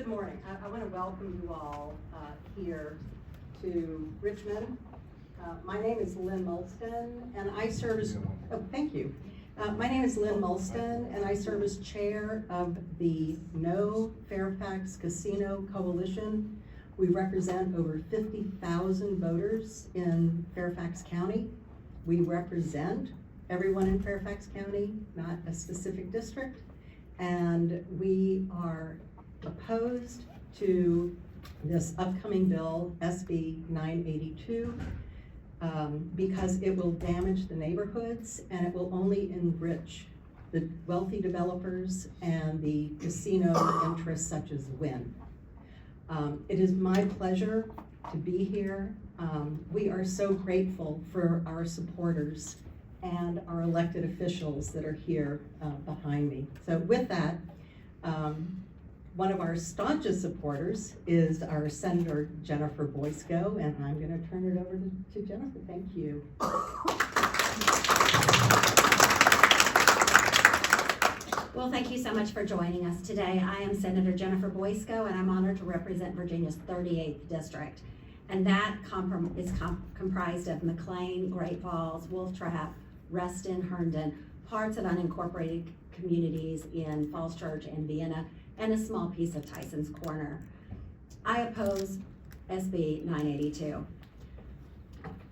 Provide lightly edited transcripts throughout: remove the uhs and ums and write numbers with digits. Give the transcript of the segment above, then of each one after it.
Good morning. I want to welcome you all here to Richmond. My name is Lynn Mulston, and I serve as, thank you. My name is Lynn Mulston, and I serve as chair of the No Fairfax Casino Coalition. We represent over 50,000 voters in Fairfax County. We represent everyone in Fairfax County, not a specific district. And we are opposed to this upcoming bill, SB 982, because it will damage the neighborhoods and it will only enrich the wealthy developers and the casino interests such as Wynn. It is my pleasure to be here. We are so grateful for our supporters and our elected officials that are here behind me. So with that, one of our staunchest supporters is our Senator Jennifer Boysko, and I'm going to turn it over to Jennifer. Thank you. Well, thank you so much for joining us today. I am Senator Jennifer Boysko, and I'm honored to represent Virginia's 38th district. And that is comprised of McLean, Great Falls, Wolf Trap, Reston, Herndon, parts of unincorporated communities in Falls Church and Vienna, and a small piece of Tyson's Corner. I oppose SB 982.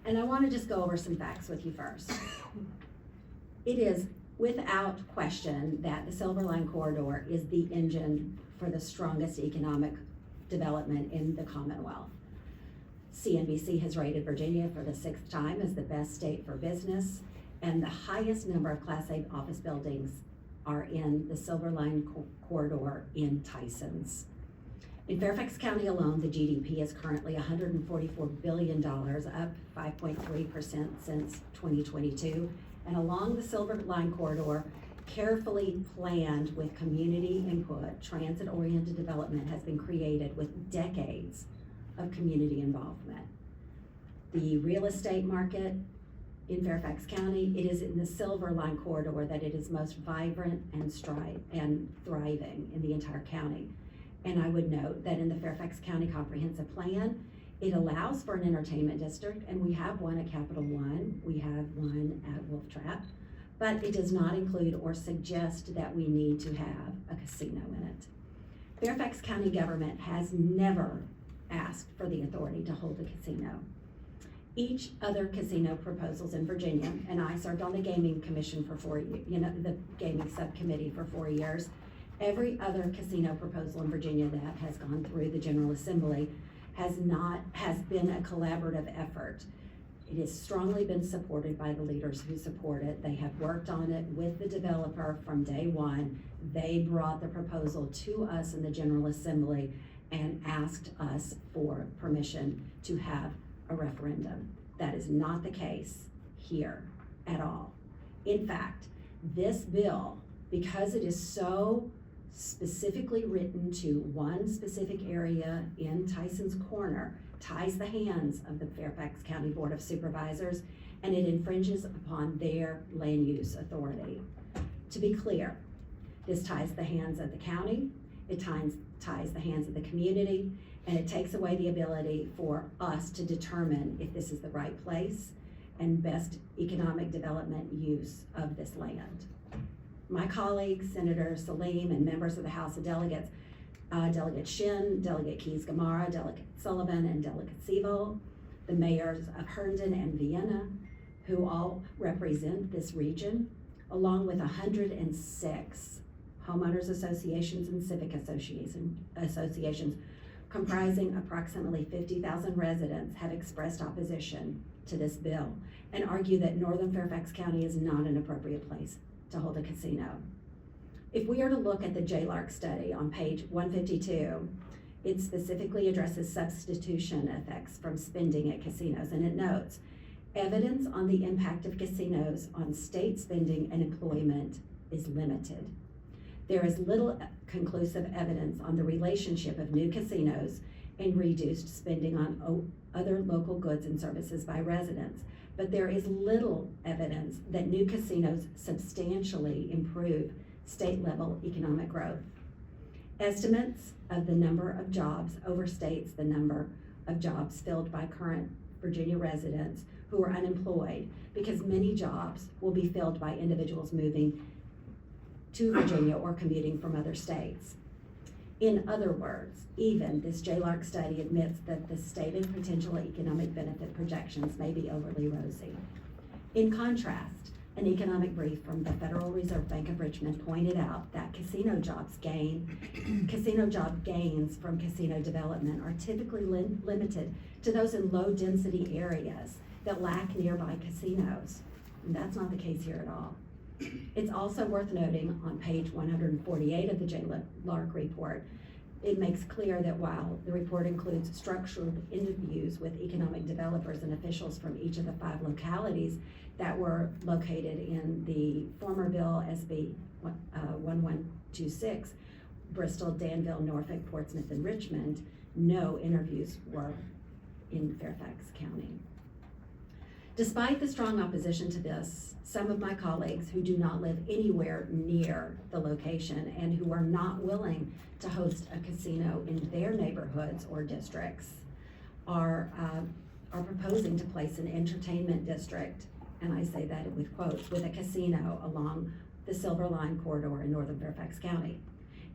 And I want to just go over some facts with you first. It is without question that the Silver Line Corridor is the engine for the strongest economic development in the Commonwealth. CNBC has rated Virginia for the 6th time as the best state for business, and the highest number of Class A office buildings are in the Silver Line Corridor in Tysons. In Fairfax County alone, the GDP is currently $144 billion, up 5.3% since 2022. And along the Silver Line Corridor, carefully planned with community input, transit-oriented development has been created with decades of community involvement. The real estate market in Fairfax County, it is in the Silver Line Corridor that it is most vibrant and thriving in the entire county. And I would note that in the Fairfax County Comprehensive Plan, it allows for an entertainment district, and we have one at Capital One, we have one at Wolf Trap, but it does not include or suggest that we need to have a casino in it. Fairfax County government has never asked for the authority to hold a casino. Each other casino proposals in Virginia, and I served on the gaming commission for 4 years, the gaming subcommittee for 4 years. Every other casino proposal in Virginia that has gone through the General Assembly has been a collaborative effort. It has strongly been supported by the leaders who support it. They have worked on it with the developer from day one. They brought the proposal to us in the General Assembly and asked us for permission to have a referendum. That is not the case here at all. In fact, this bill, because it is so specifically written to one specific area in Tyson's Corner, ties the hands of the Fairfax County Board of Supervisors, and it infringes upon their land use authority. To be clear, this ties the hands of the county, it ties the hands of the community, and it takes away the ability for us to determine if this is the right place and best economic development use of this land. My colleagues, Senator Salim, and members of the House of Delegates, Delegate Shin, Delegate Keys-Gamarra, Delegate Sullivan, and Delegate Seville, the mayors of Herndon and Vienna, who all represent this region, along with 106 homeowners associations and civic associations comprising approximately 50,000 residents, have expressed opposition to this bill and argue that Northern Fairfax County is not an appropriate place to hold a casino. If we are to look at the JLARC study on page 152, it specifically addresses substitution effects from spending at casinos, and it notes, evidence on the impact of casinos on state spending and employment is limited. There is little conclusive evidence on the relationship of new casinos and reduced spending on other local goods and services by residents, but there is little evidence that new casinos substantially improve state-level economic growth. Estimates of the number of jobs overstates the number of jobs filled by current Virginia residents who are unemployed, because many jobs will be filled by individuals moving to Virginia or commuting from other states. In other words, even this JLARC study admits that the stated potential economic benefit projections may be overly rosy. In contrast, an economic brief from the Federal Reserve Bank of Richmond pointed out that casino job gains from casino development are typically limited to those in low-density areas that lack nearby casinos. And that's not the case here at all. It's also worth noting on page 148 of the JLARC report, it makes clear that while the report includes structured interviews with economic developers and officials from each of the 5 localities that were located in the former bill SB 1126, Bristol, Danville, Norfolk, Portsmouth, and Richmond, no interviews were in Fairfax County. Despite the strong opposition to this, some of my colleagues who do not live anywhere near the location and who are not willing to host a casino in their neighborhoods or districts are proposing to place an entertainment district, and I say that with quotes, with a casino along the Silver Line corridor in northern Fairfax County.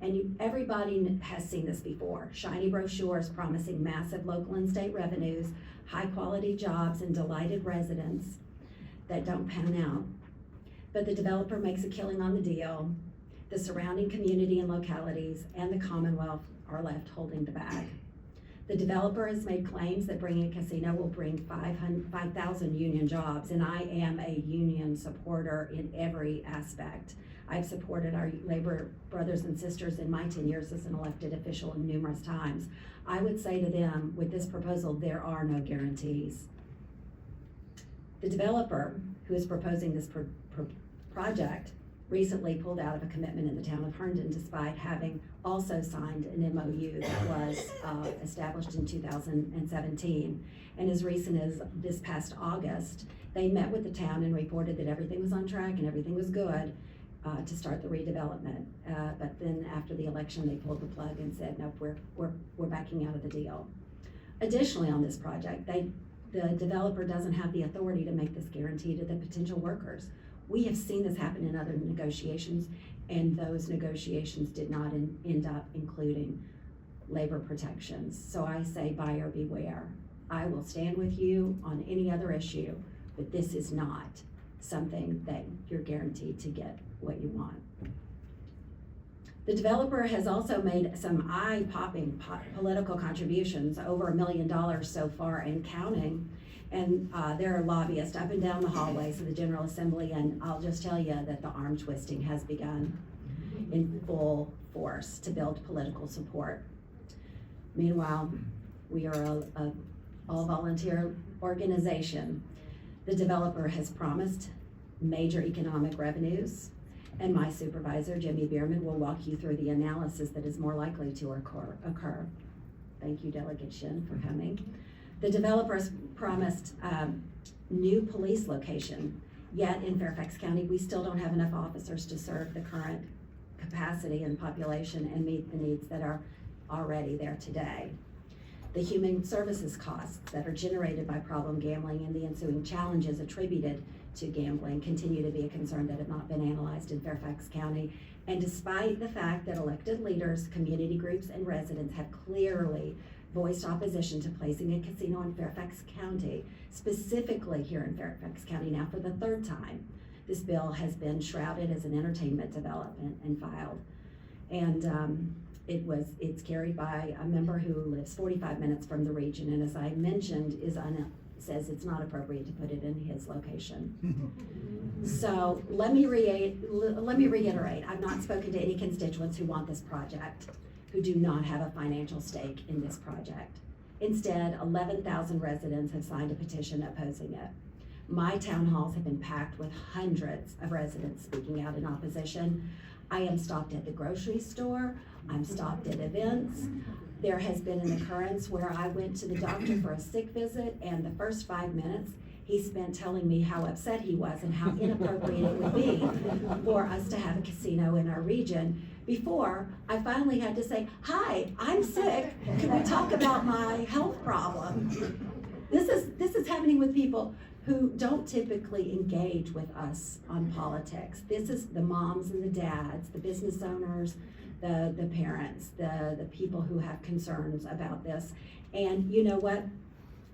And everybody has seen this before. Shiny brochures promising massive local and state revenues, high quality jobs, and delighted residents that don't pan out. But the developer makes a killing on the deal. The surrounding community and localities and the Commonwealth are left holding the bag. The developer has made claims that bringing a casino will bring 5,000 union jobs, and I am a union supporter in every aspect. I've supported our labor brothers and sisters in my 10 years as an elected official numerous times. I would say to them, with this proposal, there are no guarantees. The developer who is proposing this project recently pulled out of a commitment in the town of Herndon despite having also signed an MOU that was established in 2017. And as recent as this past August, they met with the town and reported that everything was on track and everything was good to start the redevelopment. But then after the election, they pulled the plug and said, nope, we're backing out of the deal. Additionally, on this project, the developer doesn't have the authority to make this guarantee to the potential workers. We have seen this happen in other negotiations, and those negotiations did not end up including labor protections. So I say buyer beware. I will stand with you on any other issue, but this is not something that you're guaranteed to get what you want. The developer has also made some eye-popping political contributions, over $1 million so far and counting. And there are lobbyists up and down the hallways of the General Assembly, and I'll just tell you that the arm twisting has begun in full force to build political support. Meanwhile, we are a all-volunteer organization. The developer has promised major economic revenues, and my supervisor, Jimmy Bierman, will walk you through the analysis that is more likely to occur. Thank you, Delegate Shin, for coming. The developers promised new police location, yet in Fairfax County, we still don't have enough officers to serve the current capacity and population and meet the needs that are already there today. The human services costs that are generated by problem gambling and the ensuing challenges attributed to gambling continue to be a concern that have not been analyzed in Fairfax County. And despite the fact that elected leaders, community groups, and residents have clearly voiced opposition to placing a casino in Fairfax County, specifically here in Fairfax County now for the 3rd time, this bill has been shrouded as an entertainment development and filed. And it's carried by a member who lives 45 minutes from the region, and as I mentioned, says it's not appropriate to put it in his location. So let me reiterate, I've not spoken to any constituents who want this project, who do not have a financial stake in this project. Instead, 11,000 residents have signed a petition opposing it. My town halls have been packed with hundreds of residents speaking out in opposition. I am stopped at the grocery store, I'm stopped at events. There has been an occurrence where I went to the doctor for a sick visit, and the first 5 minutes, he spent telling me how upset he was and how inappropriate it would be for us to have a casino in our region, before I finally had to say, hi, I'm sick, can we talk about my health problem? This is happening with people who don't typically engage with us on politics. This is the moms and the dads, the business owners, the parents, the people who have concerns about this. And you know what?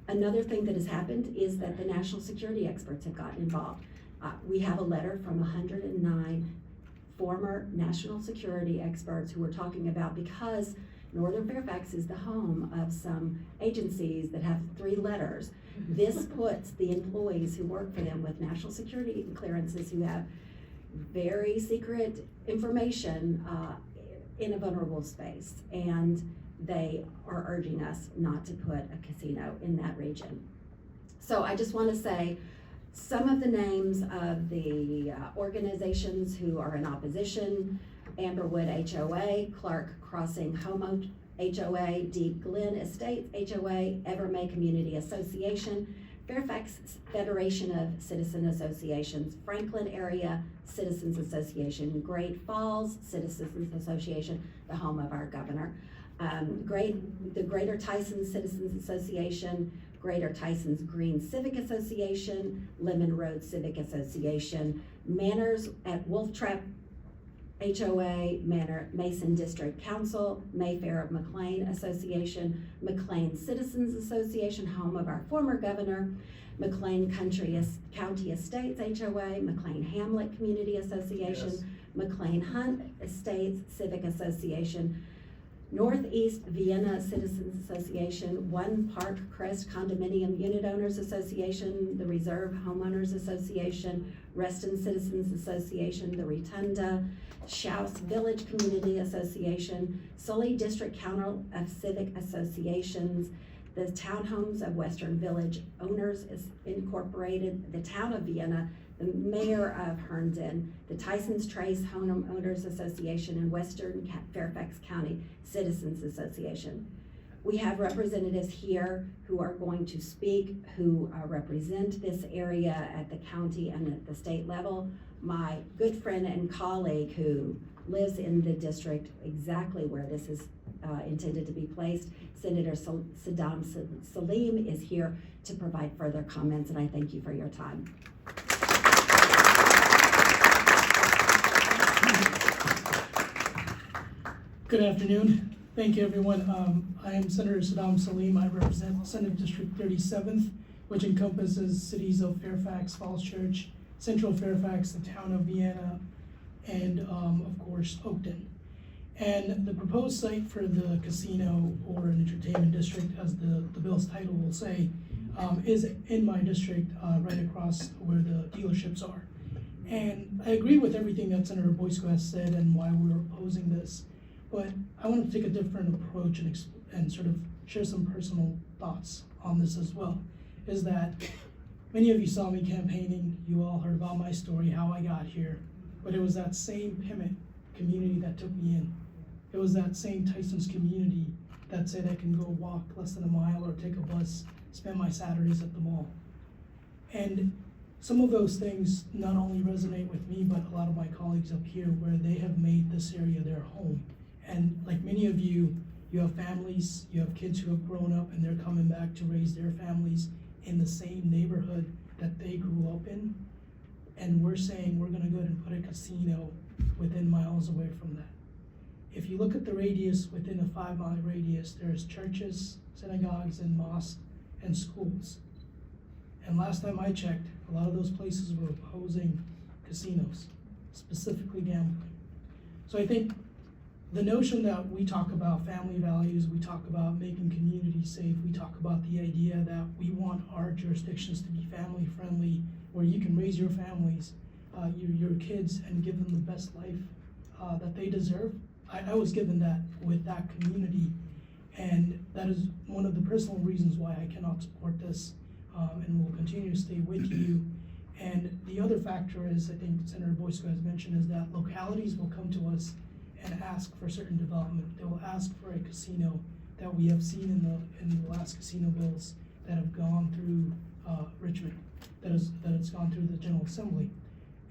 Another thing that has happened is that the national security experts have gotten involved. We have a letter from 109 former national security experts who are talking about, because Northern Fairfax is the home of some agencies that have 3 letters. This puts the employees who work for them with national security clearances, who have very secret information, in a vulnerable space. And they are urging us not to put a casino in that region. So I just want to say some of the names of the organizations who are in opposition: Amberwood HOA, Clark Crossing Home HOA, Deep Glen Estates HOA, Evermay Community Association, Fairfax Federation of Citizen Associations, Franklin Area Citizens Association, Great Falls Citizens Association, the home of our governor, the Greater Tyson Citizens Association, Greater Tyson's Green Civic Association, Lemon Road Civic Association, Manners at Wolf Trap HOA, Mason District Council, Mayfair of McLean Association, McLean Citizens Association, home of our former governor, McLean County Estates HOA, McLean Hamlet Community Association, yes. McLean Hunt Estates Civic Association, Northeast Vienna Citizens Association, One Park Crest Condominium Unit Owners Association, the Reserve Homeowners Association, Reston Citizens Association, the Rotunda, Shouse Village Community Association, Sully District Council of Civic Associations, the Townhomes of Western Village Owners Incorporated, the Town of Vienna, the Mayor of Herndon, the Tyson's Trace Homeowners Association, and Western Fairfax County Citizens Association. We have representatives here who are going to speak, who represent this area at the county and at the state level. My good friend and colleague who lives in the district exactly where this is intended to be placed, Senator Saddam Salim, is here to provide further comments, and I thank you for your time. Good afternoon. Thank you, everyone. I am Senator Saddam Salim. I represent Senate District 37th, which encompasses cities of Fairfax, Falls Church, Central Fairfax, the town of Vienna, and of course, Oakton. And the proposed site for the casino, or an entertainment district, as the bill's title will say, is in my district, right across where the dealerships are. And I agree with everything that Senator Boysko has said and why we're opposing this. But I want to take a different approach and sort of share some personal thoughts on this as well. Is that many of you saw me campaigning, you all heard about my story, how I got here, but it was that same Pimmet community that took me in. It was that same Tyson's community that said I can go walk less than a mile or take a bus, spend my Saturdays at the mall. And some of those things not only resonate with me, but a lot of my colleagues up here, where they have made this area their home. And like many of you, you have families, you have kids who have grown up and they're coming back to raise their families in the same neighborhood that they grew up in. And we're saying we're gonna go ahead and put a casino within miles away from that. If you look at the radius, within a 5-mile radius, there's churches, synagogues, and mosques, and schools. And last time I checked, a lot of those places were opposing casinos, specifically gambling. So I think the notion that we talk about family values, we talk about making communities safe, we talk about the idea that we want our jurisdictions to be family friendly, where you can raise your families, your kids, and give them the best life that they deserve. I was given that with that community, and that is one of the personal reasons why I cannot support this, and will continue to stay with you. And the other factor is, I think Senator Boysko has mentioned, is that localities will come to us and ask for certain development. They will ask for a casino that we have seen in the last casino bills that have gone through Richmond that has gone through the General Assembly.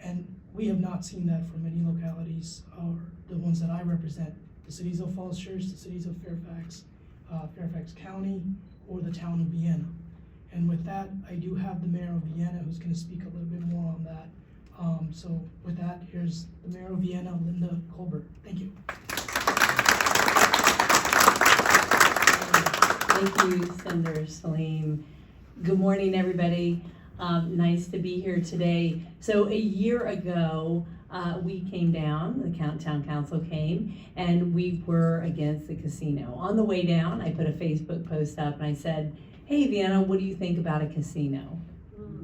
And we have not seen that for many localities, or the ones that I represent, the cities of Falls Church, the cities of Fairfax, Fairfax County, or the town of Vienna. And with that, I do have the mayor of Vienna who's going to speak a little bit more on that. So with that, here's the mayor of Vienna, Linda Colbert. Thank you. Thank you, Senator Salim. Good morning, everybody. Nice to be here today. So a year ago, we came down, the town council came, and we were against the casino. On the way down, I put a Facebook post up and I said, hey, Vienna, what do you think about a casino?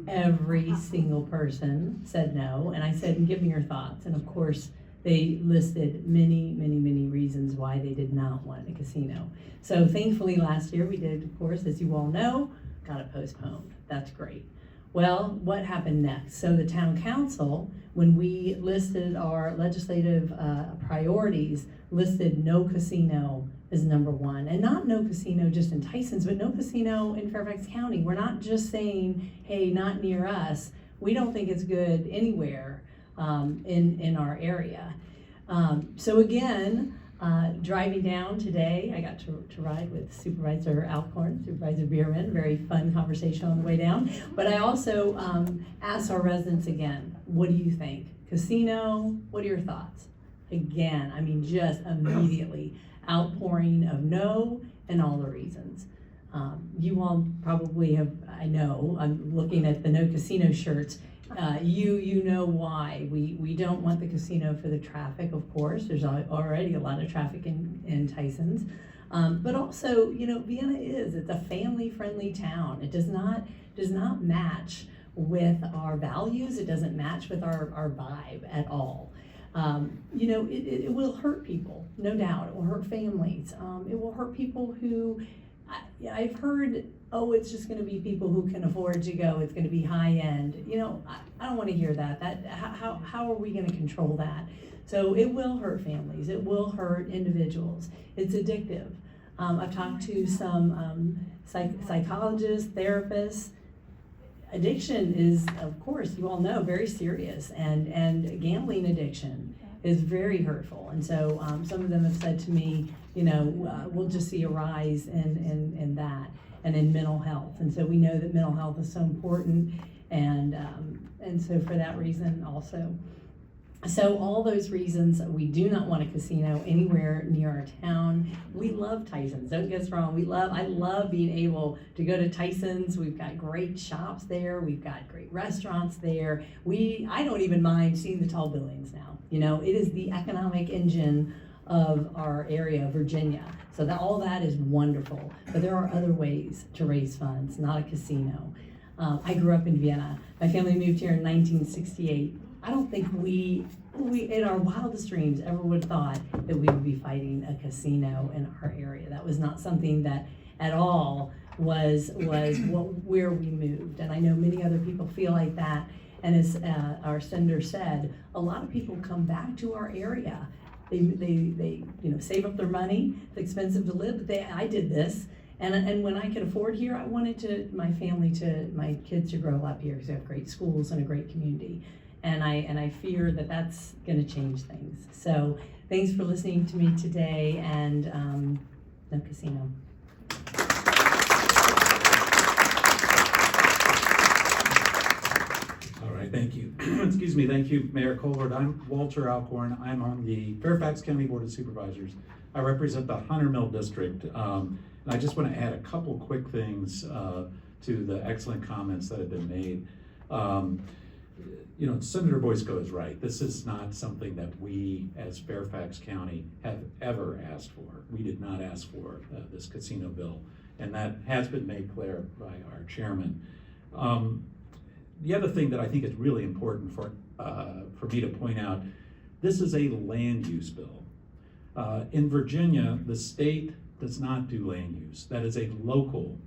Every single person said no, and I said, give me your thoughts. And of course, they listed many, many, many reasons why they did not want a casino. So thankfully last year we did, of course, as you all know, got it postponed. That's great. Well, what happened next? So the town council, when we listed our legislative priorities, listed no casino as number one. And not no casino just in Tysons, but no casino in Fairfax County. We're not just saying, hey, not near us. We don't think it's good anywhere in our area. So again, driving down today, I got to ride with Supervisor Alcorn, Supervisor Bierman, very fun conversation on the way down. But I also asked our residents again, what do you think? Casino, what are your thoughts? Again, I mean, just immediately outpouring of no and all the reasons. You all probably have, I know, I'm looking at the no casino shirts. You know why. We don't want the casino for the traffic, of course. There's already a lot of traffic in Tysons. But also, you know, Vienna it's a family-friendly town. It does not match with our values. It doesn't match with our vibe at all. You know, it will hurt people, no doubt. It will hurt families. It will hurt people who, I've heard, oh, it's just going to be people who can afford to go. It's going to be high end. You know, I don't want to hear that. How are we going to control that? So it will hurt families. It will hurt individuals. It's addictive. I've talked to some psychologists, therapists. Addiction is, of course, you all know, very serious, and gambling addiction is very hurtful. And so some of them have said to me, you know, we'll just see a rise in that and in mental health. And so we know that mental health is so important, and so for that reason also. So all those reasons, we do not want a casino anywhere near our town. We love Tysons, don't get us wrong. I love being able to go to Tysons. We've got great shops there. We've got great restaurants there. I don't even mind seeing the tall buildings now. You know, it is the economic engine of our area, Virginia. So all that is wonderful. But there are other ways to raise funds, not a casino. I grew up in Vienna. My family moved here in 1968. I don't think we in our wildest dreams ever would have thought that we would be fighting a casino in our area. That was not something that at all was where we moved. And I know many other people feel like that. And as our senator said, a lot of people come back to our area. They you know, save up their money. It's expensive to live, but I did this. And when I could afford here, I wanted my kids to grow up here because they have great schools and a great community. And I fear that that's going to change things. So thanks for listening to me today, and no casino. All right, thank you. Excuse me, thank you, Mayor Colbert. I'm Walter Alcorn. I'm on the Fairfax County Board of Supervisors. I represent the Hunter Mill District. And I just want to add a couple quick things to the excellent comments that have been made. You know, Senator Boysko is right. This is not something that we as Fairfax County have ever asked for. We did not ask for this casino bill, and that has been made clear by our chairman. The other thing that I think is really important for me to point out, this is a land use bill. In Virginia, the state does not do land use. That is a local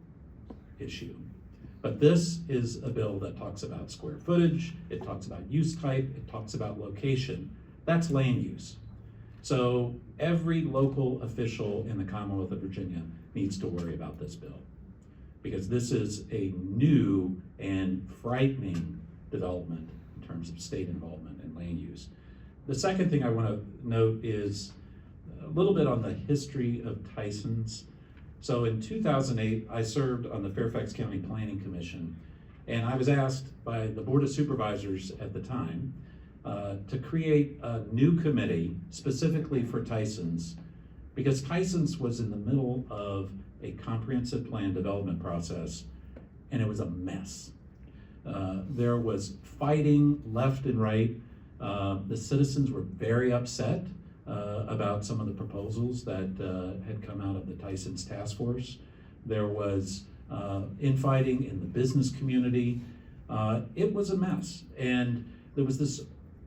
issue. But this is a bill that talks about square footage, it talks about use type, it talks about location. That's land use. So every local official in the Commonwealth of Virginia needs to worry about this bill. because this is a new and frightening development in terms of state involvement in land use. The second thing I want to note is a little bit on the history of Tyson's. So in 2008, I served on the Fairfax County Planning Commission, and I was asked by the Board of Supervisors at the time to create a new committee specifically for Tyson's, because Tyson's was in the middle of a comprehensive plan development process, and it was a mess. There was fighting left and right. The citizens were very upset about some of the proposals that had come out of the Tyson's task force. There was infighting in the business community. It was a mess, and there was this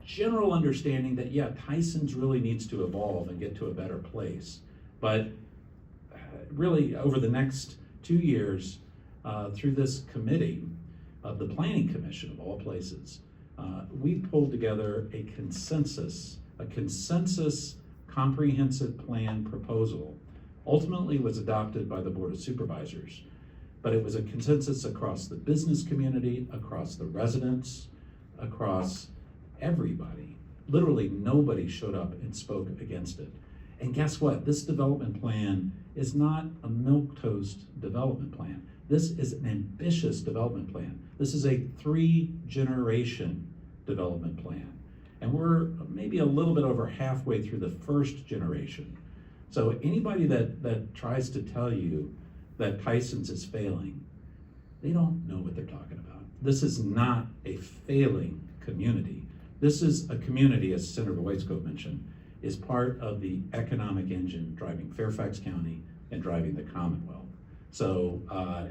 general understanding that, yeah, Tyson's really needs to evolve and get to a better place. But really, over the next 2 years, through this committee of the Planning Commission of all places, we pulled together a consensus comprehensive plan proposal. Ultimately was adopted by the Board of Supervisors, but it was a consensus across the business community, across the residents, across everybody. Literally nobody showed up and spoke against it. And guess what? This development plan is not a milquetoast development plan. This is an ambitious development plan. This is a 3-generation development plan. And we're maybe a little bit over halfway through the first generation. So anybody that tries to tell you that Tyson's is failing, they don't know what they're talking about. This is not a failing community. This is a community, as Senator Boysko mentioned, is part of the economic engine driving Fairfax County and driving the Commonwealth. So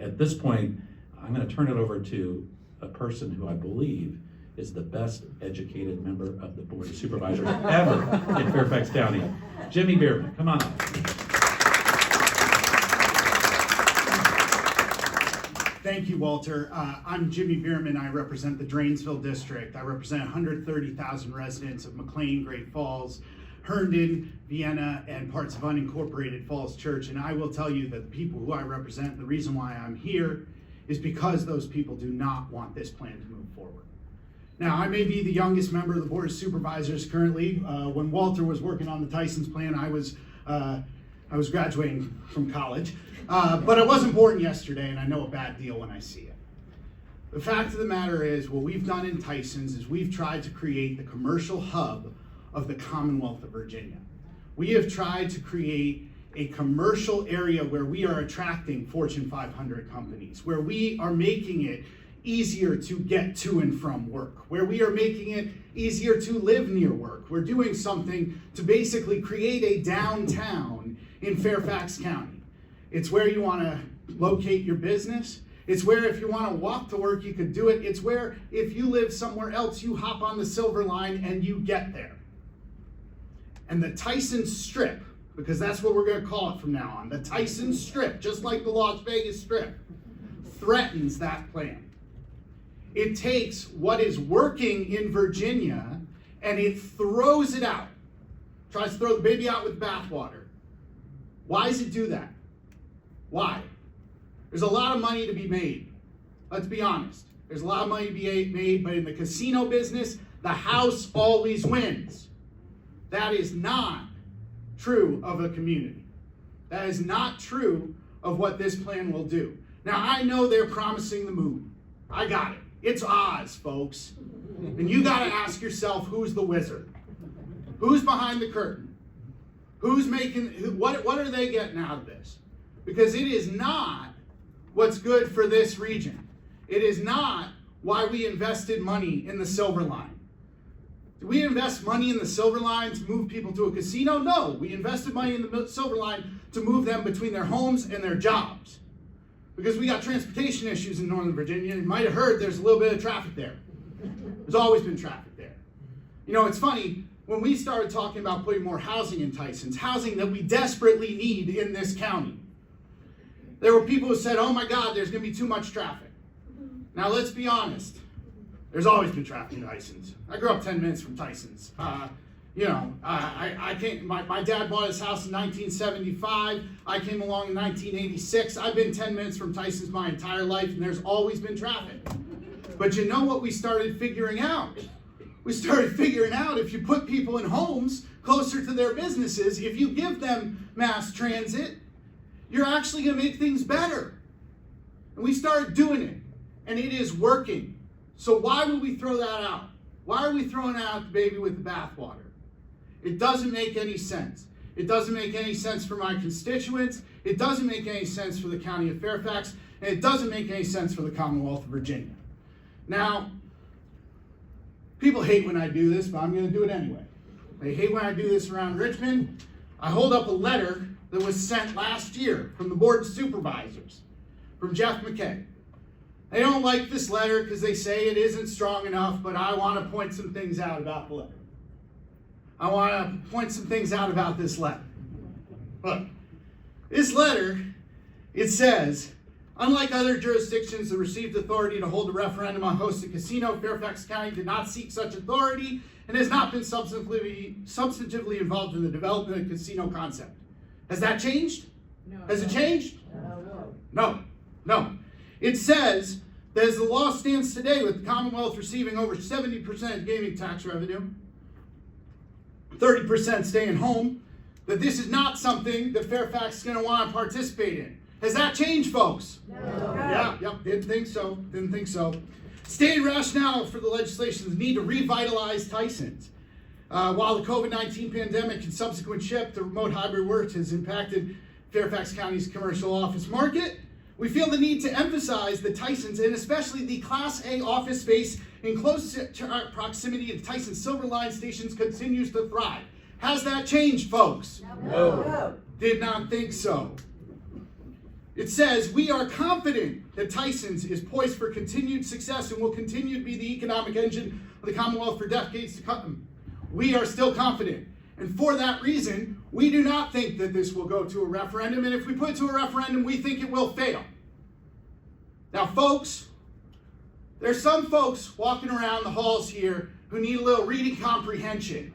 at this point, I'm going to turn it over to a person who I believe is the best educated member of the Board of Supervisors ever in Fairfax County. Jimmy Bierman, come on up. Thank you, Walter. I'm Jimmy Bierman. I represent the Drainsville District. I represent 130,000 residents of McLean, Great Falls, Herndon, Vienna, and parts of unincorporated Falls Church. And I will tell you that the people who I represent, the reason why I'm here is because those people do not want this plan to move forward. Now, I may be the youngest member of the Board of Supervisors currently. When Walter was working on the Tyson's plan, I was graduating from college. But I wasn't born yesterday, and I know a bad deal when I see it. The fact of the matter is, what we've done in Tyson's is we've tried to create the commercial hub of the Commonwealth of Virginia. We have tried to create a commercial area where we are attracting Fortune 500 companies, where we are making it easier to get to and from work, where we are making it easier to live near work. We're doing something to basically create a downtown in Fairfax County. It's where you want to locate your business. It's where if you want to walk to work, you could do it. It's where if you live somewhere else, you hop on the Silver Line and you get there. And the Tyson Strip, because that's what we're going to call it from now on, the Tyson Strip, just like the Las Vegas Strip, threatens that plan. It takes what is working in Virginia and it throws it out. Tries to throw the baby out with bathwater. Why does it do that? Why? There's a lot of money to be made. Let's be honest. There's a lot of money to be made, but in the casino business, the house always wins. That is not true of a community. That is not true of what this plan will do. Now, I know they're promising the moon. I got it. It's Oz, folks. And you got to ask yourself, who's the wizard? Who's behind the curtain? Who's making, what are they getting out of this? Because it is not what's good for this region. It is not why we invested money in the Silver Line. Did we invest money in the Silver Line to move people to a casino? No, we invested money in the Silver Line to move them between their homes and their jobs. Because we got transportation issues in Northern Virginia. You might have heard there's a little bit of traffic there. There's always been traffic there. You know, it's funny, when we started talking about putting more housing in Tyson's, housing that we desperately need in this county, there were people who said, oh my God, there's going to be too much traffic. Now let's be honest. There's always been traffic in Tyson's. I grew up 10 minutes from Tyson's. You know, my dad bought his house in 1975. I came along in 1986. I've been 10 minutes from Tyson's my entire life, and there's always been traffic. But you know what we started figuring out? We started figuring out if you put people in homes closer to their businesses, if you give them mass transit, you're actually going to make things better. And we started doing it, and it is working. So why would we throw that out? Why are we throwing out the baby with the bathwater? It doesn't make any sense. It doesn't make any sense for my constituents. It doesn't make any sense for the County of Fairfax. And it doesn't make any sense for the Commonwealth of Virginia. Now, people hate when I do this, but I'm going to do it anyway. They hate when I do this around Richmond. I hold up a letter that was sent last year from the Board of Supervisors, from Jeff McKay. They don't like this letter because they say it isn't strong enough, but I want to point some things out about the letter. I want to point some things out about this letter. Look, this letter, it says, unlike other jurisdictions that received authority to hold a referendum on hosting a casino, Fairfax County did not seek such authority and has not been substantively involved in the development of the casino concept. Has that changed? No. Has it changed? No. It says that as the law stands today, with the Commonwealth receiving over 70% of gaming tax revenue, 30% staying home, that this is not something that Fairfax is going to want to participate in. Has that changed, folks? No. Yep, didn't think so. Stated rationale for the legislation is the need to revitalize Tysons. While the COVID-19 pandemic and subsequent shift to remote hybrid work has impacted Fairfax County's commercial office market, we feel the need to emphasize that Tysons, and especially the Class A office space in close proximity to Tyson's Silver Line stations, continues to thrive. Has that changed, folks? No. Did not think so. It says, we are confident that Tysons is poised for continued success and will continue to be the economic engine of the Commonwealth for decades to come. We are still confident. And for that reason, we do not think that this will go to a referendum. And if we put it to a referendum, we think it will fail. Now, folks, there's some folks walking around the halls here who need a little reading comprehension.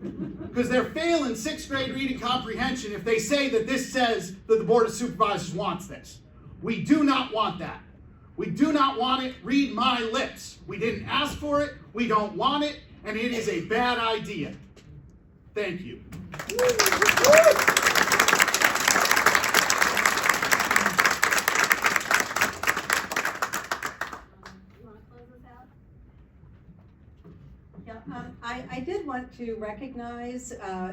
Because they're failing 6th grade reading comprehension if they say that this says that the Board of Supervisors wants this. We do not want that. We do not want it. Read my lips. We didn't ask for it. We don't want it. And it is a bad idea. Thank you. I did want to recognize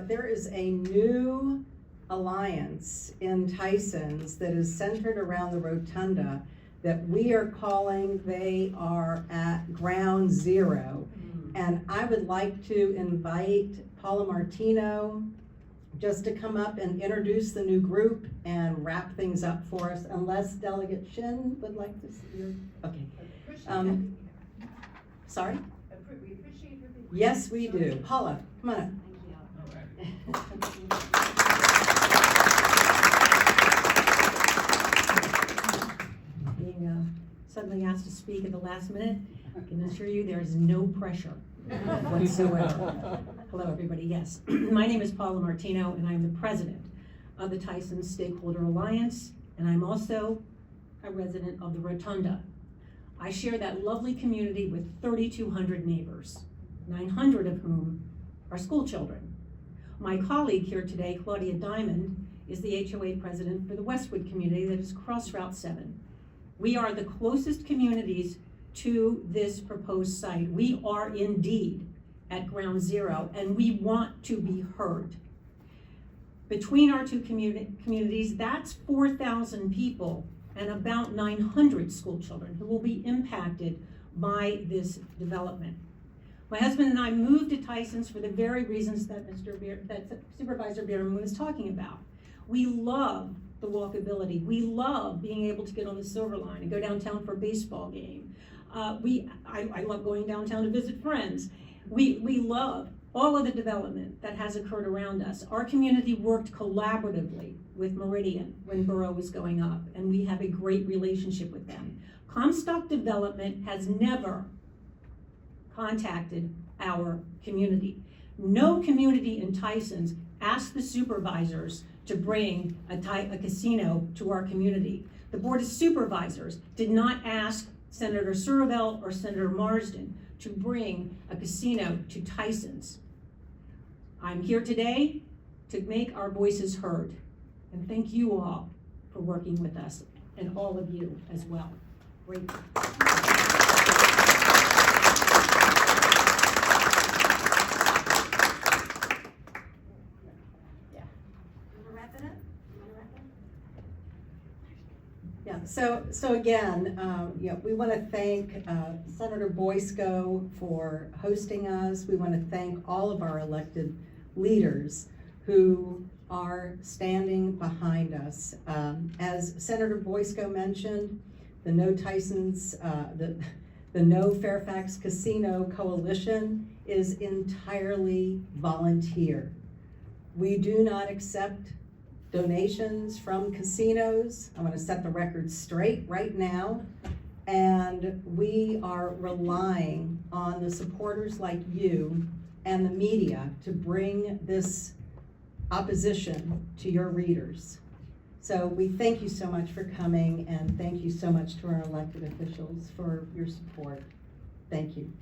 there is a new alliance in Tysons that is centered around the rotunda that we are calling, they are at Ground Zero. And I would like to invite Paula Martino just to come up and introduce the new group and wrap things up for us, unless Delegate Shin would like to see your, okay. Sorry? We appreciate your being. Yes, we do. Paula, come on up. Being suddenly asked to speak at the last minute, I can assure you there is no pressure whatsoever. Hello, everybody. Yes, my name is Paula Martino, and I'm the president of the Tyson Stakeholder Alliance, and I'm also a resident of the Rotunda. I share that lovely community with 3,200 neighbors, 900 of whom are school children. My colleague here today, Claudia Diamond, is the HOA president for the Westwood community that is across Route 7. We are the closest communities to this proposed site. We are indeed at Ground Zero, and we want to be heard. Between our two communities, that's 4,000 people and about 900 school children who will be impacted by this development. My husband and I moved to Tysons for the very reasons that Supervisor Bierman was talking about. We love the walkability. We love being able to get on the Silver Line and go downtown for a baseball game. I love going downtown to visit friends. We love all of the development that has occurred around us. Our community worked collaboratively with Meridian when Borough was going up, and we have a great relationship with them. Comstock Development has never contacted our community. No community in Tysons asked the supervisors to bring a casino to our community. The Board of Supervisors did not ask Senator Surville or Senator Marsden to bring a casino to Tysons. I'm here today to make our voices heard. And thank you all for working with us, and all of you as well. Great. Yeah, so again, we want to thank Senator Boysko for hosting us. We want to thank all of our elected leaders who are standing behind us. As Senator Boysko mentioned, the No Tysons, the No Fairfax Casino Coalition is entirely volunteer. We do not accept donations from casinos. I want to set the record straight right now. And we are relying on the supporters like you and the media to bring this opposition to your readers. So we thank you so much for coming, and thank you so much to our elected officials for your support. Thank you.